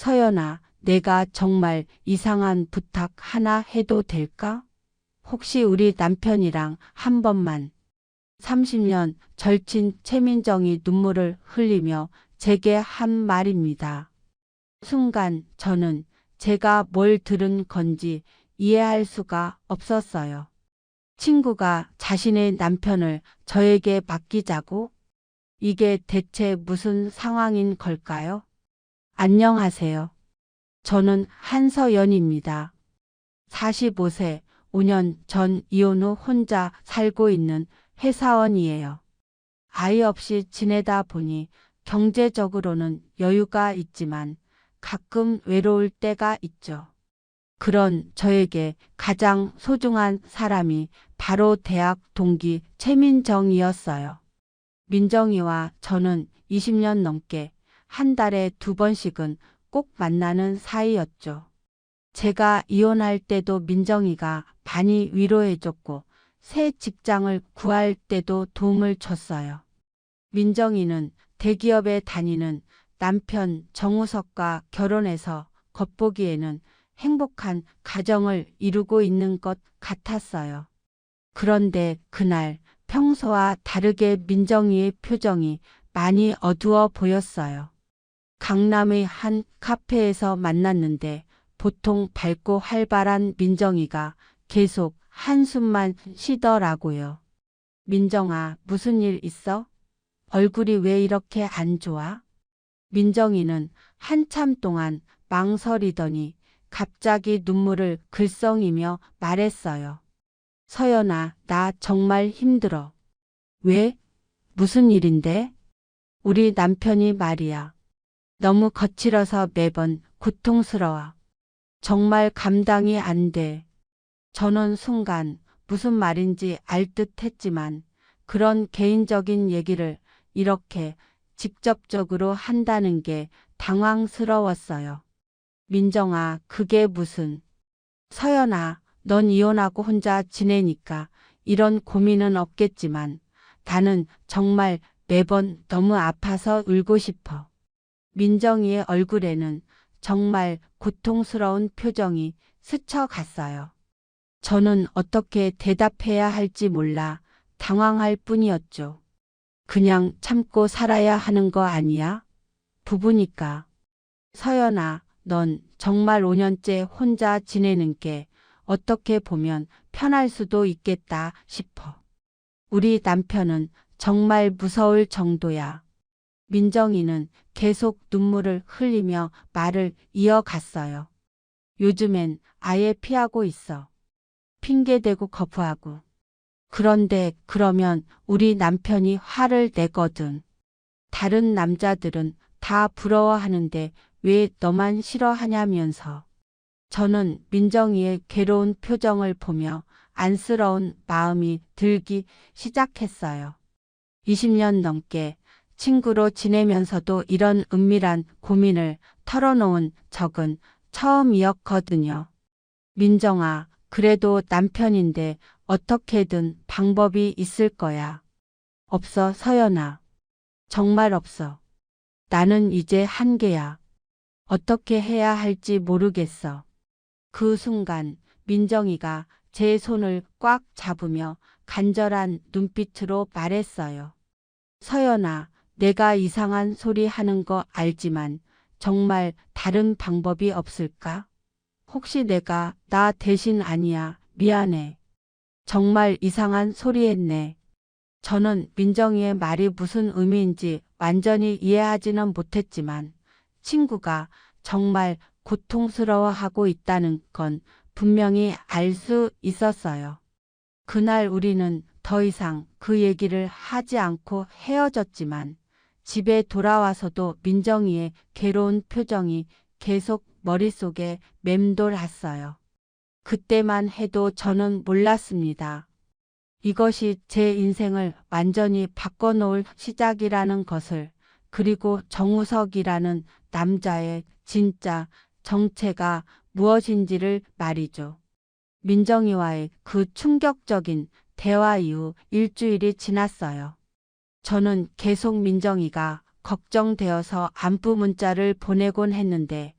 서연아, 내가 정말 이상한 부탁 하나 해도 될까? 혹시 우리 남편이랑 한 번만. 30년 절친 최민정이 눈물을 흘리며 제게 한 말입니다. 순간 저는 제가 뭘 들은 건지 이해할 수가 없었어요. 친구가 자신의 남편을 저에게 맡기자고? 이게 대체 무슨 상황인 걸까요? 안녕하세요. 저는 한서연입니다. 45세, 5년 전 이혼 후 혼자 살고 있는 회사원이에요. 아이 없이 지내다 보니 경제적으로는 여유가 있지만 가끔 외로울 때가 있죠. 그런 저에게 가장 소중한 사람이 바로 대학 동기 최민정이었어요. 민정이와 저는 20년 넘게 한 달에 2번씩은 꼭 만나는 사이였죠. 제가 이혼할 때도 민정이가 많이 위로해줬고 새 직장을 구할 때도 도움을 줬어요. 민정이는 대기업에 다니는 남편 정우석과 결혼해서 겉보기에는 행복한 가정을 이루고 있는 것 같았어요. 그런데 그날 평소와 다르게 민정이의 표정이 많이 어두워 보였어요. 강남의 한 카페에서 만났는데 보통 밝고 활발한 민정이가 계속 한숨만 쉬더라고요. 민정아, 무슨 일 있어? 얼굴이 왜 이렇게 안 좋아? 민정이는 한참 동안 망설이더니 갑자기 눈물을 글썽이며 말했어요. 서연아, 나 정말 힘들어. 왜? 무슨 일인데? 우리 남편이 말이야. 너무 거칠어서 매번 고통스러워. 정말 감당이 안 돼. 저는 순간 무슨 말인지 알 듯 했지만 그런 개인적인 얘기를 이렇게 직접적으로 한다는 게 당황스러웠어요. 민정아, 그게 무슨. 서연아, 넌 이혼하고 혼자 지내니까 이런 고민은 없겠지만 나는 정말 매번 너무 아파서 울고 싶어. 민정이의 얼굴에는 정말 고통스러운 표정이 스쳐갔어요. 저는 어떻게 대답해야 할지 몰라 당황할 뿐이었죠. 그냥 참고 살아야 하는 거 아니야? 부부니까. 서연아, 넌 정말 5년째 혼자 지내는 게 어떻게 보면 편할 수도 있겠다 싶어. 우리 남편은 정말 무서울 정도야. 민정이는 계속 눈물을 흘리며 말을 이어갔어요. 요즘엔 아예 피하고 있어. 핑계대고 거부하고. 그런데 그러면 우리 남편이 화를 내거든. 다른 남자들은 다 부러워하는데 왜 너만 싫어하냐면서. 저는 민정이의 괴로운 표정을 보며 안쓰러운 마음이 들기 시작했어요. 20년 넘게 친구로 지내면서도 이런 은밀한 고민을 털어놓은 적은 처음이었거든요. 민정아, 그래도 남편인데 어떻게든 방법이 있을 거야. 없어, 서연아. 정말 없어. 나는 이제 한계야. 어떻게 해야 할지 모르겠어. 그 순간 민정이가 제 손을 꽉 잡으며 간절한 눈빛으로 말했어요. 서연아, 내가 이상한 소리 하는 거 알지만 정말 다른 방법이 없을까? 혹시 내가 나 대신 아니야. 미안해. 정말 이상한 소리 했네. 저는 민정이의 말이 무슨 의미인지 완전히 이해하지는 못했지만 친구가 정말 고통스러워하고 있다는 건 분명히 알 수 있었어요. 그날 우리는 더 이상 그 얘기를 하지 않고 헤어졌지만 집에 돌아와서도 민정이의 괴로운 표정이 계속 머릿속에 맴돌았어요. 그때만 해도 저는 몰랐습니다. 이것이 제 인생을 완전히 바꿔놓을 시작이라는 것을, 그리고 정우석이라는 남자의 진짜 정체가 무엇인지를 말이죠. 민정이와의 그 충격적인 대화 이후 일주일이 지났어요. 저는 계속 민정이가 걱정되어서 안부 문자를 보내곤 했는데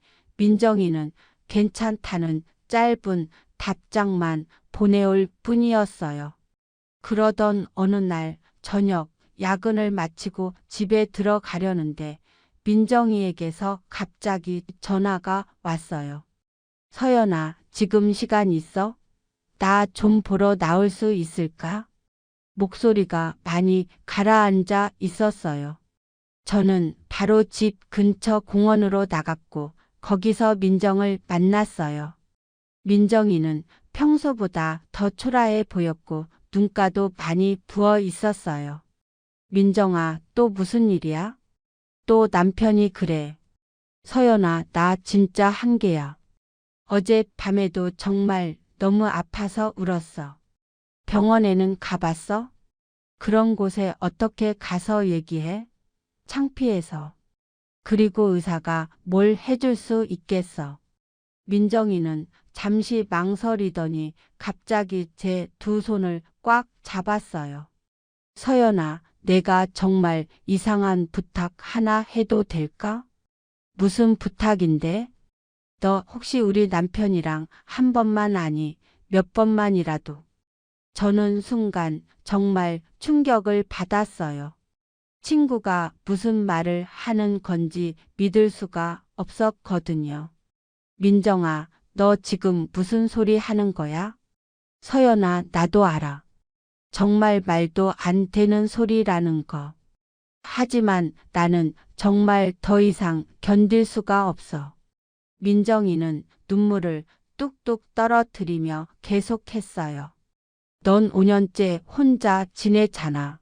민정이는 괜찮다는 짧은 답장만 보내올 뿐이었어요. 그러던 어느 날 저녁 야근을 마치고 집에 들어가려는데 민정이에게서 갑자기 전화가 왔어요. 서연아, 지금 시간 있어? 나 좀 보러 나올 수 있을까? 목소리가 많이 가라앉아 있었어요. 저는 바로 집 근처 공원으로 나갔고 거기서 민정을 만났어요. 민정이는 평소보다 더 초라해 보였고 눈가도 많이 부어 있었어요. 민정아, 또 무슨 일이야? 또 남편이 그래. 서연아, 나 진짜 한계야. 어제 밤에도 정말 너무 아파서 울었어. 병원에는 가봤어? 그런 곳에 어떻게 가서 얘기해? 창피해서. 그리고 의사가 뭘 해줄 수 있겠어. 민정이는 잠시 망설이더니 갑자기 제 두 손을 꽉 잡았어요. 서연아, 내가 정말 이상한 부탁 하나 해도 될까? 무슨 부탁인데? 너 혹시 우리 남편이랑 한 번만 아니 몇 번만이라도. 저는 순간 정말 충격을 받았어요. 친구가 무슨 말을 하는 건지 믿을 수가 없었거든요. 민정아, 너 지금 무슨 소리 하는 거야? 서연아, 나도 알아. 정말 말도 안 되는 소리라는 거. 하지만 나는 정말 더 이상 견딜 수가 없어. 민정이는 눈물을 뚝뚝 떨어뜨리며 계속했어요. 넌 5년째 혼자 지내잖아.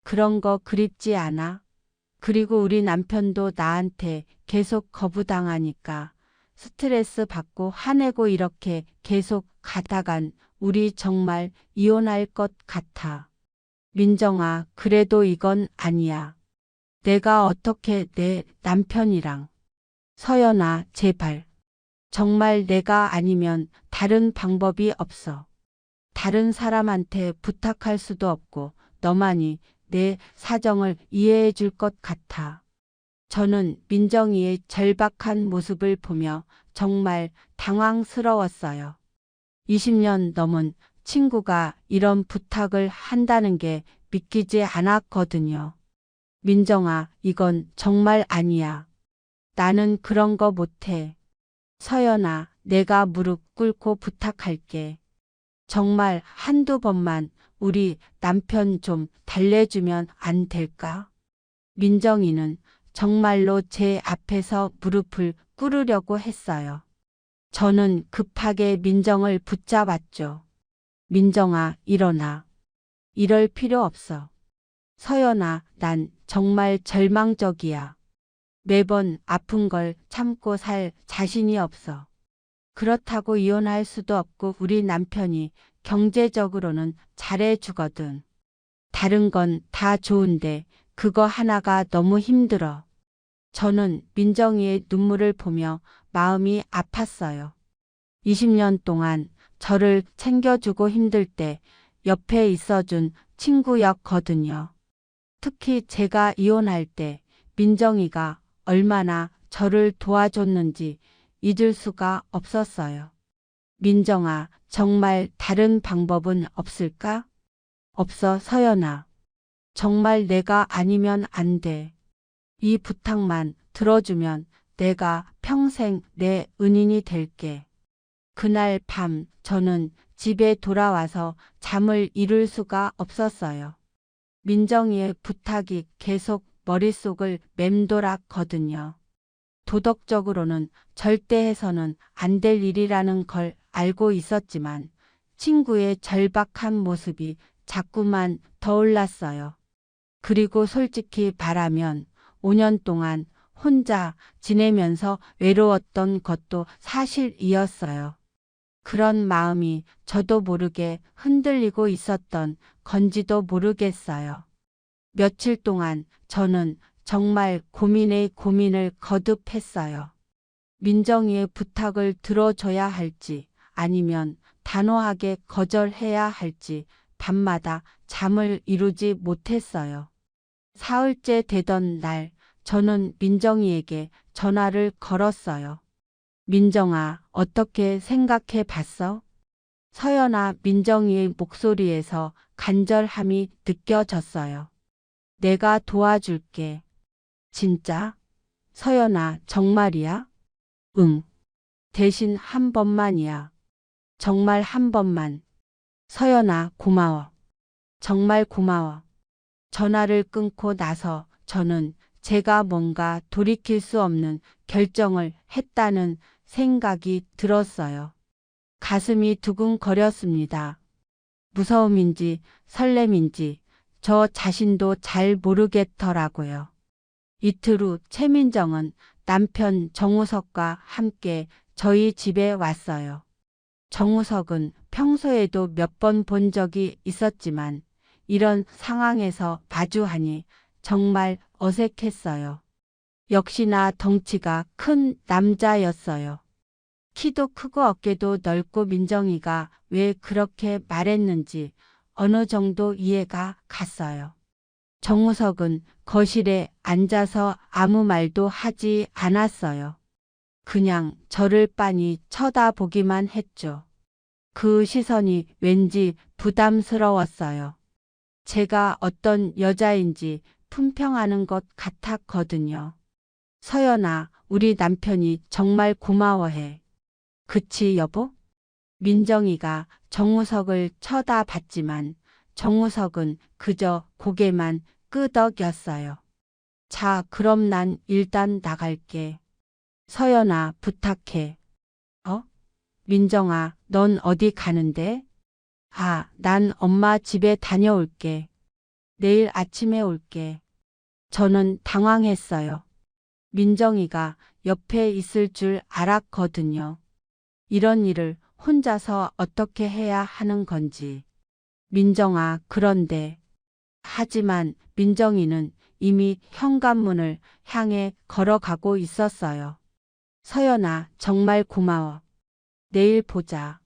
그런 거 그립지 않아? 그리고 우리 남편도 나한테 계속 거부당하니까 스트레스 받고 화내고 이렇게 계속 가다간 우리 정말 이혼할 것 같아. 민정아, 그래도 이건 아니야. 내가 어떻게 내 남편이랑. 서연아, 제발. 정말 내가 아니면 다른 방법이 없어. 다른 사람한테 부탁할 수도 없고 너만이 내 사정을 이해해 줄 것 같아. 저는 민정이의 절박한 모습을 보며 정말 당황스러웠어요. 20년 넘은 친구가 이런 부탁을 한다는 게 믿기지 않았거든요. 민정아, 이건 정말 아니야. 나는 그런 거 못해. 서연아, 내가 무릎 꿇고 부탁할게. 정말 한두 번만 우리 남편 좀 달래주면 안 될까? 민정이는 정말로 제 앞에서 무릎을 꿇으려고 했어요. 저는 급하게 민정을 붙잡았죠. 민정아, 일어나. 이럴 필요 없어. 서연아, 난 정말 절망적이야. 매번 아픈 걸 참고 살 자신이 없어. 그렇다고 이혼할 수도 없고 우리 남편이 경제적으로는 잘해주거든. 다른 건 다 좋은데 그거 하나가 너무 힘들어. 저는 민정이의 눈물을 보며 마음이 아팠어요. 20년 동안 저를 챙겨주고 힘들 때 옆에 있어준 친구였거든요. 특히 제가 이혼할 때 민정이가 얼마나 저를 도와줬는지 잊을 수가 없었어요. 민정아, 정말 다른 방법은 없을까? 없어, 서연아. 정말 내가 아니면 안 돼. 이 부탁만 들어주면 내가 평생 내 은인이 될게. 그날 밤 저는 집에 돌아와서 잠을 이룰 수가 없었어요. 민정이의 부탁이 계속 머릿속을 맴돌았거든요. 도덕적으로는 절대 해서는 안 될 일이라는 걸 알고 있었지만 친구의 절박한 모습이 자꾸만 떠올랐어요. 그리고 솔직히 말하면 5년 동안 혼자 지내면서 외로웠던 것도 사실이었어요. 그런 마음이 저도 모르게 흔들리고 있었던 건지도 모르겠어요. 며칠 동안 저는 정말 고민에 고민을 거듭했어요. 민정이의 부탁을 들어줘야 할지 아니면 단호하게 거절해야 할지 밤마다 잠을 이루지 못했어요. 사흘째 되던 날 저는 민정이에게 전화를 걸었어요. 민정아, 어떻게 생각해 봤어? 서연아, 민정이의 목소리에서 간절함이 느껴졌어요. 내가 도와줄게. 진짜? 서연아, 정말이야? 응. 대신 한 번만이야. 정말 한 번만. 서연아, 고마워. 정말 고마워. 전화를 끊고 나서 저는 제가 뭔가 돌이킬 수 없는 결정을 했다는 생각이 들었어요. 가슴이 두근거렸습니다. 무서움인지 설렘인지 저 자신도 잘 모르겠더라고요. 이틀 후 최민정은 남편 정우석과 함께 저희 집에 왔어요. 정우석은 평소에도 몇 번 본 적이 있었지만 이런 상황에서 마주하니 정말 어색했어요. 역시나 덩치가 큰 남자였어요. 키도 크고 어깨도 넓고 민정이가 왜 그렇게 말했는지 어느 정도 이해가 갔어요. 정우석은 거실에 앉아서 아무 말도 하지 않았어요. 그냥 저를 빤히 쳐다보기만 했죠. 그 시선이 왠지 부담스러웠어요. 제가 어떤 여자인지 품평하는 것 같았거든요. 서연아, 우리 남편이 정말 고마워해. 그치, 여보? 민정이가 정우석을 쳐다봤지만 정우석은 그저 고개만 끄덕였어요. 자, 그럼 난 일단 나갈게. 서연아, 부탁해. 어? 민정아, 넌 어디 가는데? 아, 난 엄마 집에 다녀올게. 내일 아침에 올게. 저는 당황했어요. 민정이가 옆에 있을 줄 알았거든요. 이런 일을 혼자서 어떻게 해야 하는 건지. 민정아, 그런데. 하지만 민정이는 이미 현관문을 향해 걸어가고 있었어요. 서연아, 정말 고마워. 내일 보자.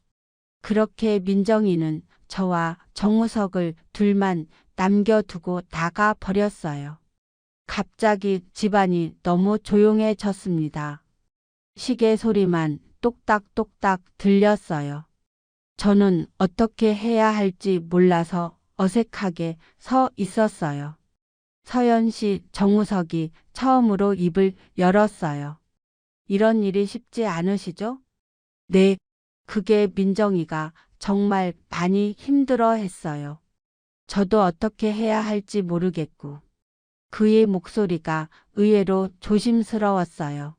그렇게 민정이는 저와 정우석을 둘만 남겨두고 나가 버렸어요. 갑자기 집안이 너무 조용해졌습니다. 시계 소리만 똑딱똑딱 들렸어요. 저는 어떻게 해야 할지 몰라서 어색하게 서 있었어요. 서연 씨, 정우석이 처음으로 입을 열었어요. 이런 일이 쉽지 않으시죠? 네, 그게 민정이가 정말 많이 힘들어 했어요. 저도 어떻게 해야 할지 모르겠고. 그의 목소리가 의외로 조심스러웠어요.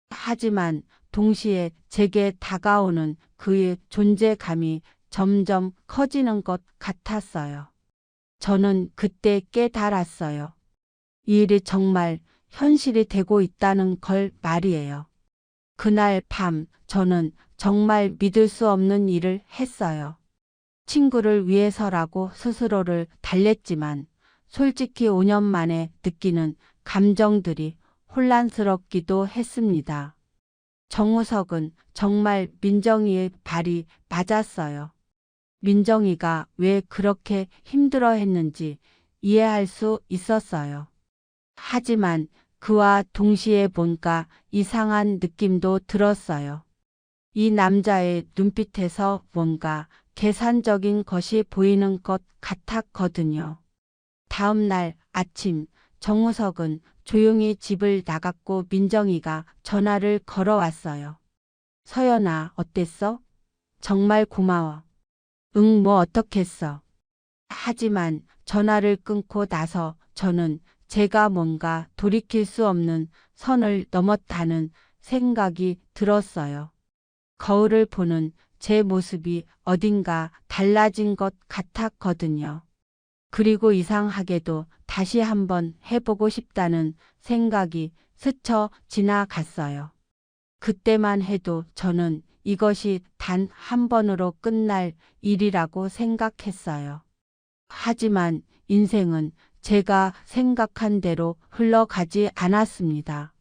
하지만 동시에 제게 다가오는 그의 존재감이 점점 커지는 것 같았어요. 저는 그때 깨달았어요. 이 일이 정말 현실이 되고 있다는 걸 말이에요. 그날 밤 저는 정말 믿을 수 없는 일을 했어요. 친구를 위해서라고 스스로를 달랬지만 솔직히 5년 만에 느끼는 감정들이 혼란스럽기도 했습니다. 정우석은 정말 민정이의 발이 맞았어요. 민정이가 왜 그렇게 힘들어했는지 이해할 수 있었어요. 하지만 그와 동시에 뭔가 이상한 느낌도 들었어요. 이 남자의 눈빛에서 뭔가 계산적인 것이 보이는 것 같았거든요. 다음 날 아침 정우석은 조용히 집을 나갔고 민정이가 전화를 걸어왔어요. 서연아, 어땠어? 정말 고마워. 응, 뭐 어떻겠어. 하지만 전화를 끊고 나서 저는 제가 뭔가 돌이킬 수 없는 선을 넘었다는 생각이 들었어요. 거울을 보는 제 모습이 어딘가 달라진 것 같았거든요. 그리고 이상하게도 다시 한번 해보고 싶다는 생각이 스쳐 지나갔어요. 그때만 해도 저는 이것이 단 한 번으로 끝날 일이라고 생각했어요. 하지만 인생은 제가 생각한 대로 흘러가지 않았습니다.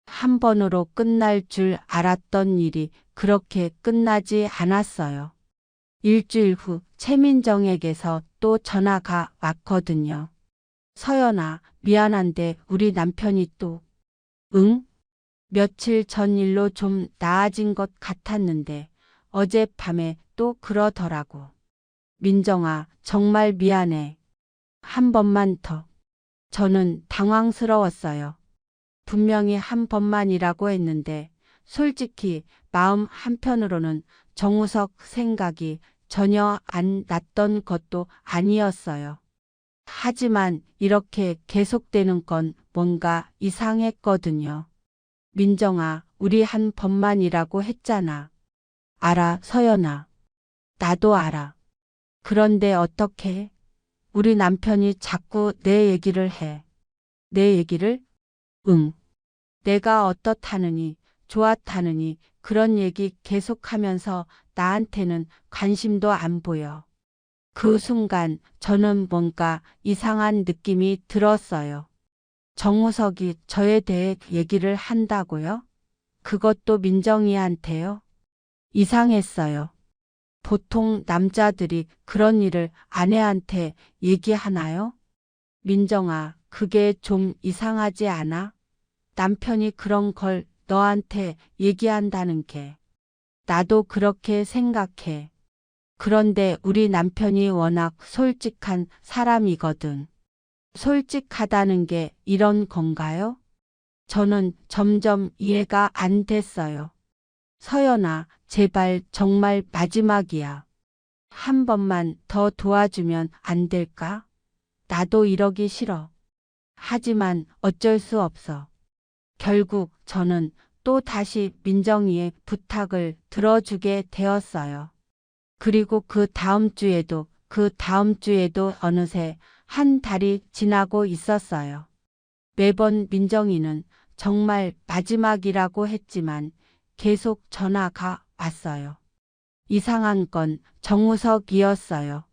한 번으로 끝날 줄 알았던 일이 그렇게 끝나지 않았어요. 일주일 후 최민정에게서 또 전화가 왔거든요. 서연아, 미안한데 우리 남편이 또. 응? 며칠 전 일로 좀 나아진 것 같았는데 어젯밤에 또 그러더라고. 민정아, 정말 미안해. 한 번만 더. 저는 당황스러웠어요. 분명히 한 번만이라고 했는데 솔직히 마음 한편으로는 정우석 생각이 전혀 안 났던 것도 아니었어요. 하지만 이렇게 계속되는 건 뭔가 이상했거든요. 민정아, 우리 한 번만이라고 했잖아. 알아, 서연아. 나도 알아. 그런데 어떻게? 우리 남편이 자꾸 내 얘기를 해. 내 얘기를? 응. 내가 어떻다느니, 좋았다느니 그런 얘기 계속하면서 나한테는 관심도 안 보여. 그 순간 저는 뭔가 이상한 느낌이 들었어요. 정우석이 저에 대해 얘기를 한다고요? 그것도 민정이한테요? 이상했어요. 보통 남자들이 그런 일을 아내한테 얘기하나요? 민정아, 그게 좀 이상하지 않아? 남편이 그런 걸 너한테 얘기한다는 게. 나도 그렇게 생각해. 그런데 우리 남편이 워낙 솔직한 사람이거든. 솔직하다는 게 이런 건가요? 저는 점점 이해가 안 됐어요. 서연아, 제발 정말 마지막이야. 한 번만 더 도와주면 안 될까? 나도 이러기 싫어. 하지만 어쩔 수 없어. 결국 저는 또 다시 민정이의 부탁을 들어주게 되었어요. 그리고 그 다음 주에도 어느새 한 달이 지나고 있었어요. 매번 민정이는 정말 마지막이라고 했지만 계속 전화가 왔어요. 이상한 건 정우석이었어요.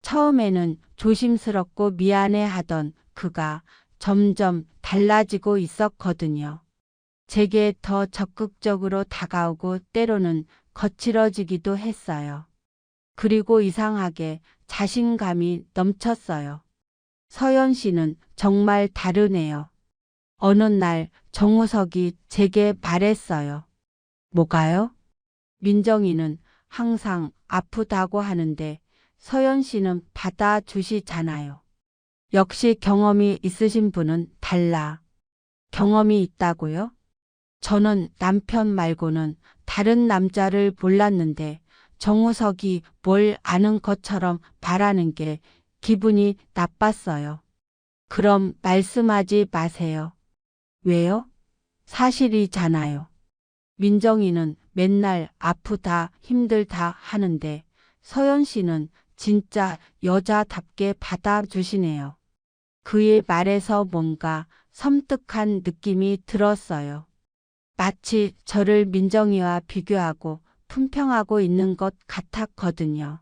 처음에는 조심스럽고 미안해하던 그가 점점 달라지고 있었거든요. 제게 더 적극적으로 다가오고 때로는 거칠어지기도 했어요. 그리고 이상하게 자신감이 넘쳤어요. 서연 씨는 정말 다르네요. 어느 날 정우석이 제게 말했어요. 뭐가요? 민정이는 항상 아프다고 하는데 서연 씨는 받아주시잖아요. 역시 경험이 있으신 분은 달라. 경험이 있다고요? 저는 남편 말고는 다른 남자를 몰랐는데 정우석이 뭘 아는 것처럼 말하는 게 기분이 나빴어요. 그럼 말씀하지 마세요. 왜요? 사실이잖아요. 민정이는 맨날 아프다, 힘들다 하는데 서연 씨는 진짜 여자답게 받아주시네요. 그의 말에서 뭔가 섬뜩한 느낌이 들었어요. 마치 저를 민정이와 비교하고 품평하고 있는 것 같았거든요.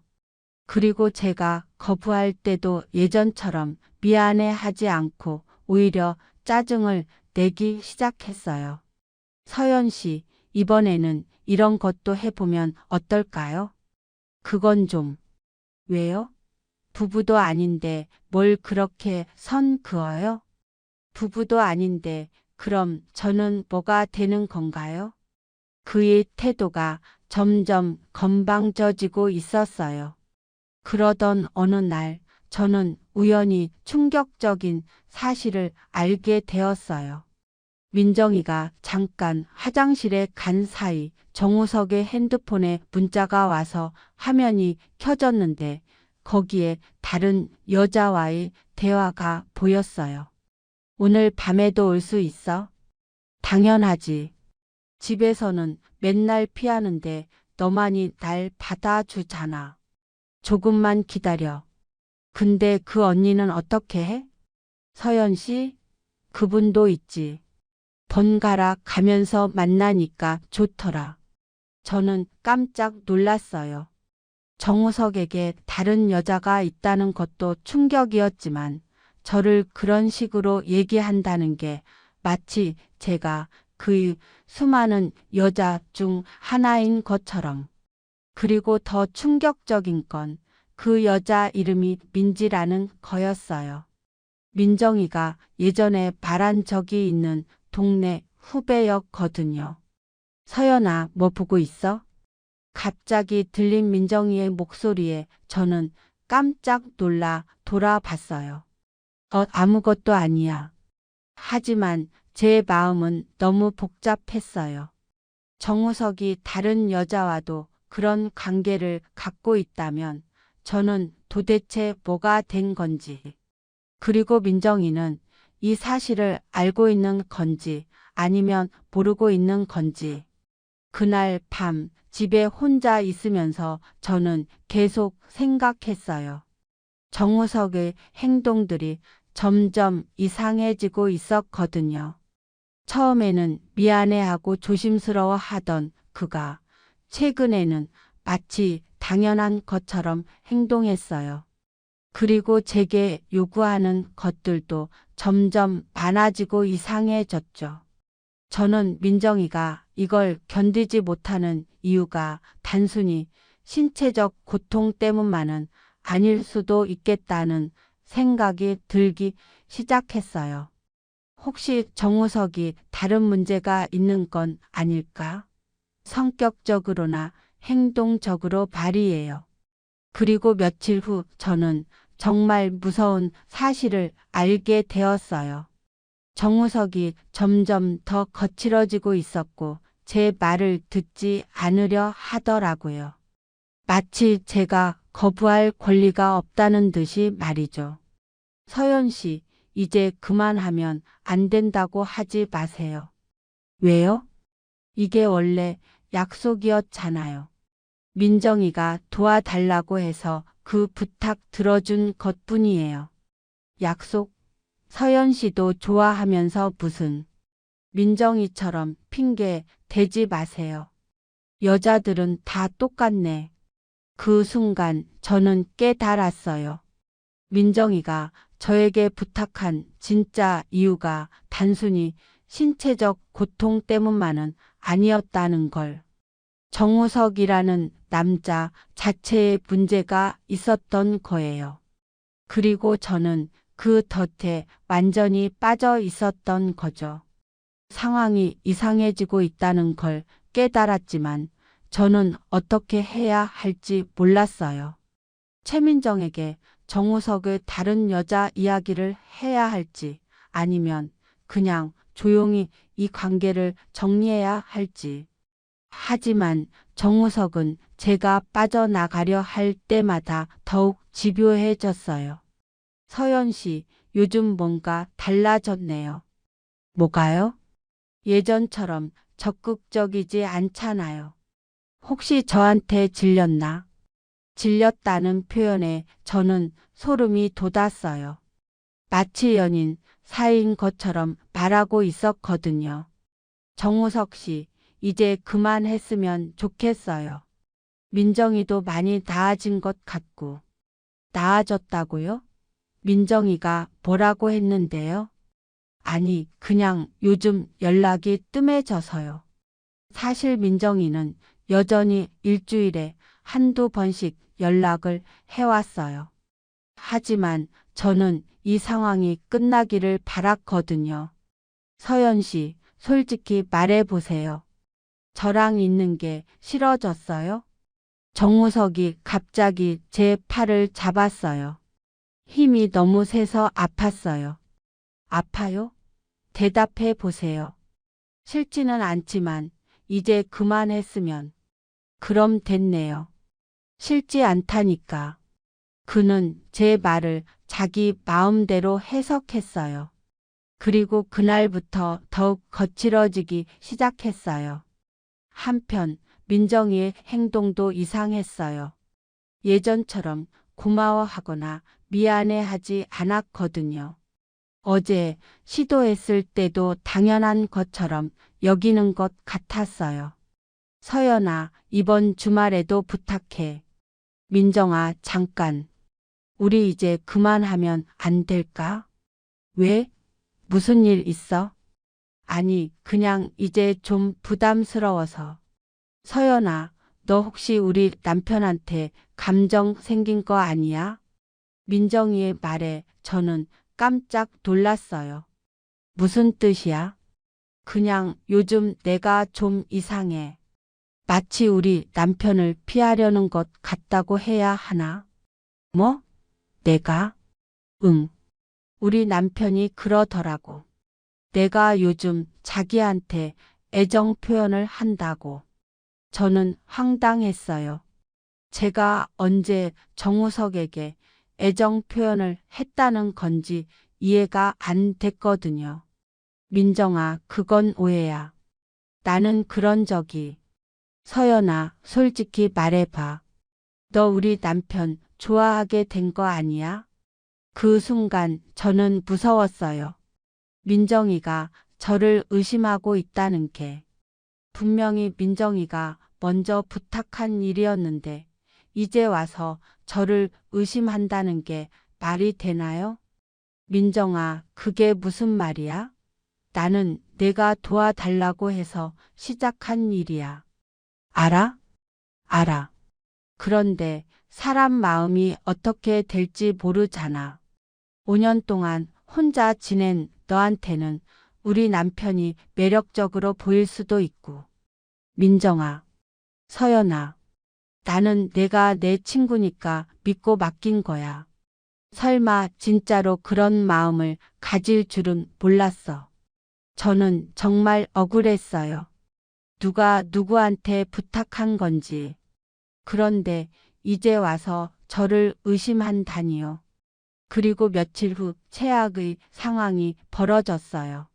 그리고 제가 거부할 때도 예전처럼 미안해하지 않고 오히려 짜증을 내기 시작했어요. 서연 씨, 이번에는 이런 것도 해보면 어떨까요? 그건 좀. 왜요? 부부도 아닌데 뭘 그렇게 선 그어요? 부부도 아닌데 그럼 저는 뭐가 되는 건가요? 그의 태도가 점점 건방져지고 있었어요. 그러던 어느 날 저는 우연히 충격적인 사실을 알게 되었어요. 민정이가 잠깐 화장실에 간 사이 정우석의 핸드폰에 문자가 와서 화면이 켜졌는데 거기에 다른 여자와의 대화가 보였어요. 오늘 밤에도 올 수 있어? 당연하지. 집에서는 맨날 피하는데 너만이 날 받아주잖아. 조금만 기다려. 근데 그 언니는 어떻게 해? 서연 씨? 그분도 있지. 번갈아 가면서 만나니까 좋더라. 저는 깜짝 놀랐어요. 정우석에게 다른 여자가 있다는 것도 충격이었지만 저를 그런 식으로 얘기한다는 게 마치 제가 그 수많은 여자 중 하나인 것처럼. 그리고 더 충격적인 건 그 여자 이름이 민지라는 거였어요. 민정이가 예전에 말한 적이 있는 동네 후배였거든요. 서연아, 뭐 보고 있어? 갑자기 들린 민정이의 목소리에 저는 깜짝 놀라 돌아봤어요. 아무것도 아니야. 하지만 제 마음은 너무 복잡했어요. 정우석이 다른 여자와도 그런 관계를 갖고 있다면 저는 도대체 뭐가 된 건지, 그리고 민정이는 이 사실을 알고 있는 건지 아니면 모르고 있는 건지. 그날 밤 집에 혼자 있으면서 저는 계속 생각했어요. 정우석의 행동들이 점점 이상해지고 있었거든요. 처음에는 미안해하고 조심스러워 하던 그가 최근에는 마치 당연한 것처럼 행동했어요. 그리고 제게 요구하는 것들도 점점 많아지고 이상해졌죠. 저는 민정이가 이걸 견디지 못하는 이유가 단순히 신체적 고통 때문만은 아닐 수도 있겠다는 생각이 들기 시작했어요. 혹시 정우석이 다른 문제가 있는 건 아닐까? 성격적으로나 행동적으로 말이에요. 그리고 며칠 후 저는 정말 무서운 사실을 알게 되었어요. 정우석이 점점 더 거칠어지고 있었고 제 말을 듣지 않으려 하더라고요. 마치 제가 거부할 권리가 없다는 듯이 말이죠. 서연 씨, 이제 그만하면 안 된다고 하지 마세요. 왜요? 이게 원래 약속이었잖아요. 민정이가 도와달라고 해서 그 부탁 들어준 것뿐이에요. 약속? 서연 씨도 좋아하면서 무슨. 민정이처럼 핑계 대지 마세요. 여자들은 다 똑같네. 그 순간 저는 깨달았어요. 민정이가 저에게 부탁한 진짜 이유가 단순히 신체적 고통 때문만은 아니었다는 걸. 정우석이라는 남자 자체에 문제가 있었던 거예요. 그리고 저는 그 덫에 완전히 빠져 있었던 거죠. 상황이 이상해지고 있다는 걸 깨달았지만 저는 어떻게 해야 할지 몰랐어요. 최민정에게 정우석의 다른 여자 이야기를 해야 할지 아니면 그냥 조용히 이 관계를 정리해야 할지. 하지만 정우석은 제가 빠져나가려 할 때마다 더욱 집요해졌어요. 서연 씨, 요즘 뭔가 달라졌네요. 뭐가요? 예전처럼 적극적이지 않잖아요. 혹시 저한테 질렸나? 질렸다는 표현에 저는 소름이 돋았어요. 마치 연인 사이인 것처럼 말하고 있었거든요. 정우석 씨, 이제 그만했으면 좋겠어요. 민정이도 많이 나아진 것 같고. 나아졌다고요? 민정이가 뭐라고 했는데요? 아니, 그냥 요즘 연락이 뜸해져서요. 사실 민정이는 여전히 일주일에 한두 번씩 연락을 해왔어요. 하지만 저는 이 상황이 끝나기를 바랐거든요. 서연 씨, 솔직히 말해보세요. 저랑 있는 게 싫어졌어요? 정우석이 갑자기 제 팔을 잡았어요. 힘이 너무 세서 아팠어요. 아파요? 대답해 보세요. 싫지는 않지만 이제 그만했으면. 그럼 됐네요. 싫지 않다니까. 그는 제 말을 자기 마음대로 해석했어요. 그리고 그날부터 더욱 거칠어지기 시작했어요. 한편 민정이의 행동도 이상했어요. 예전처럼 고마워하거나 미안해하지 않았거든요. 어제 시도했을 때도 당연한 것처럼 여기는 것 같았어요. 서연아, 이번 주말에도 부탁해. 민정아, 잠깐. 우리 이제 그만하면 안 될까? 왜? 무슨 일 있어? 아니, 그냥 이제 좀 부담스러워서. 서연아, 너 혹시 우리 남편한테 감정 생긴 거 아니야? 민정이의 말에 저는 깜짝 놀랐어요. 무슨 뜻이야? 그냥 요즘 내가 좀 이상해. 마치 우리 남편을 피하려는 것 같다고 해야 하나? 뭐? 내가? 응. 우리 남편이 그러더라고. 내가 요즘 자기한테 애정 표현을 한다고. 저는 황당했어요. 제가 언제 정우석에게 애정 표현을 했다는 건지 이해가 안 됐거든요. 민정아, 그건 오해야. 나는 그런 적이. 서연아, 솔직히 말해봐. 너 우리 남편 좋아하게 된 거 아니야? 그 순간 저는 무서웠어요. 민정이가 저를 의심하고 있다는 게. 분명히 민정이가 먼저 부탁한 일이었는데 이제 와서 저를 의심한다는 게 말이 되나요? 민정아, 그게 무슨 말이야? 나는 내가 도와달라고 해서 시작한 일이야. 알아? 알아. 그런데 사람 마음이 어떻게 될지 모르잖아. 5년 동안 혼자 지낸 너한테는 우리 남편이 매력적으로 보일 수도 있고. 민정아, 서연아, 나는 내가 내 친구니까 믿고 맡긴 거야. 설마 진짜로 그런 마음을 가질 줄은 몰랐어. 저는 정말 억울했어요. 누가 누구한테 부탁한 건지. 그런데 이제 와서 저를 의심한다니요. 그리고 며칠 후 최악의 상황이 벌어졌어요.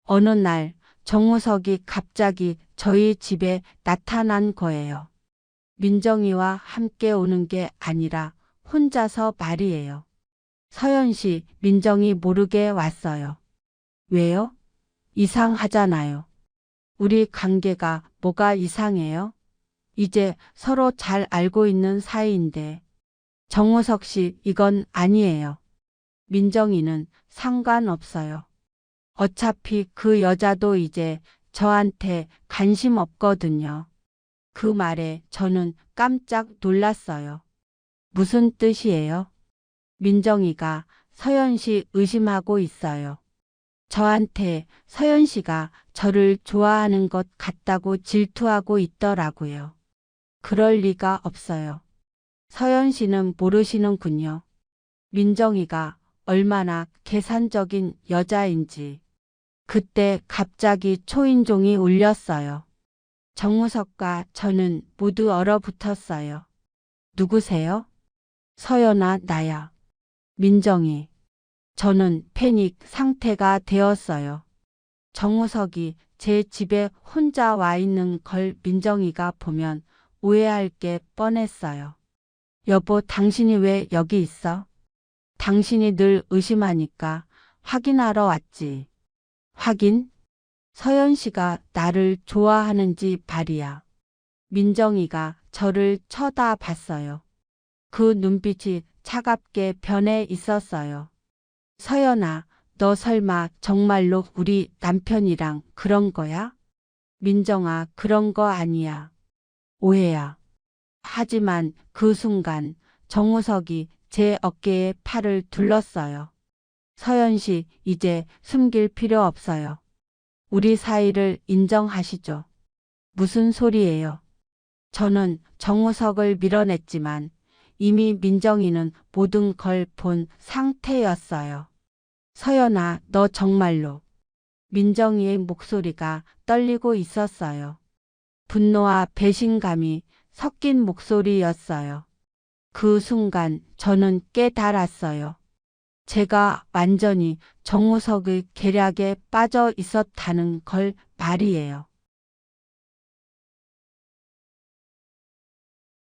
어느 날 정우석이 갑자기 저희 집에 나타난 거예요. 민정이와 함께 오는 게 아니라 혼자서 말이에요. 서연 씨, 민정이 모르게 왔어요. 왜요? 이상하잖아요. 우리 관계가 뭐가 이상해요? 이제 서로 잘 알고 있는 사이인데. 정우석 씨, 이건 아니에요. 민정이는 상관없어요. 어차피 그 여자도 이제 저한테 관심 없거든요. 그 말에 저는 깜짝 놀랐어요. 무슨 뜻이에요? 민정이가 서연 씨 의심하고 있어요. 저한테 서연 씨가 저를 좋아하는 것 같다고 질투하고 있더라고요. 그럴 리가 없어요. 서연 씨는 모르시는군요. 민정이가 얼마나 계산적인 여자인지. 그때 갑자기 초인종이 울렸어요. 정우석과 저는 모두 얼어붙었어요. 누구세요? 서연아, 나야. 민정이. 저는 패닉 상태가 되었어요. 정우석이 제 집에 혼자 와 있는 걸 민정이가 보면 오해할 게 뻔했어요. 여보, 당신이 왜 여기 있어? 당신이 늘 의심하니까 확인하러 왔지. 확인? 서연 씨가 나를 좋아하는지 말이야. 민정이가 저를 쳐다봤어요. 그 눈빛이 차갑게 변해 있었어요. 서연아, 너 설마 정말로 우리 남편이랑 그런 거야? 민정아, 그런 거 아니야. 오해야. 하지만 그 순간 정우석이 제 어깨에 팔을 둘렀어요. 서연 씨, 이제 숨길 필요 없어요. 우리 사이를 인정하시죠. 무슨 소리예요? 저는 정우석을 밀어냈지만 이미 민정이는 모든 걸 본 상태였어요. 서연아, 너 정말로. 민정이의 목소리가 떨리고 있었어요. 분노와 배신감이 섞인 목소리였어요. 그 순간 저는 깨달았어요. 제가 완전히 정우석의 계략에 빠져 있었다는 걸 말이에요.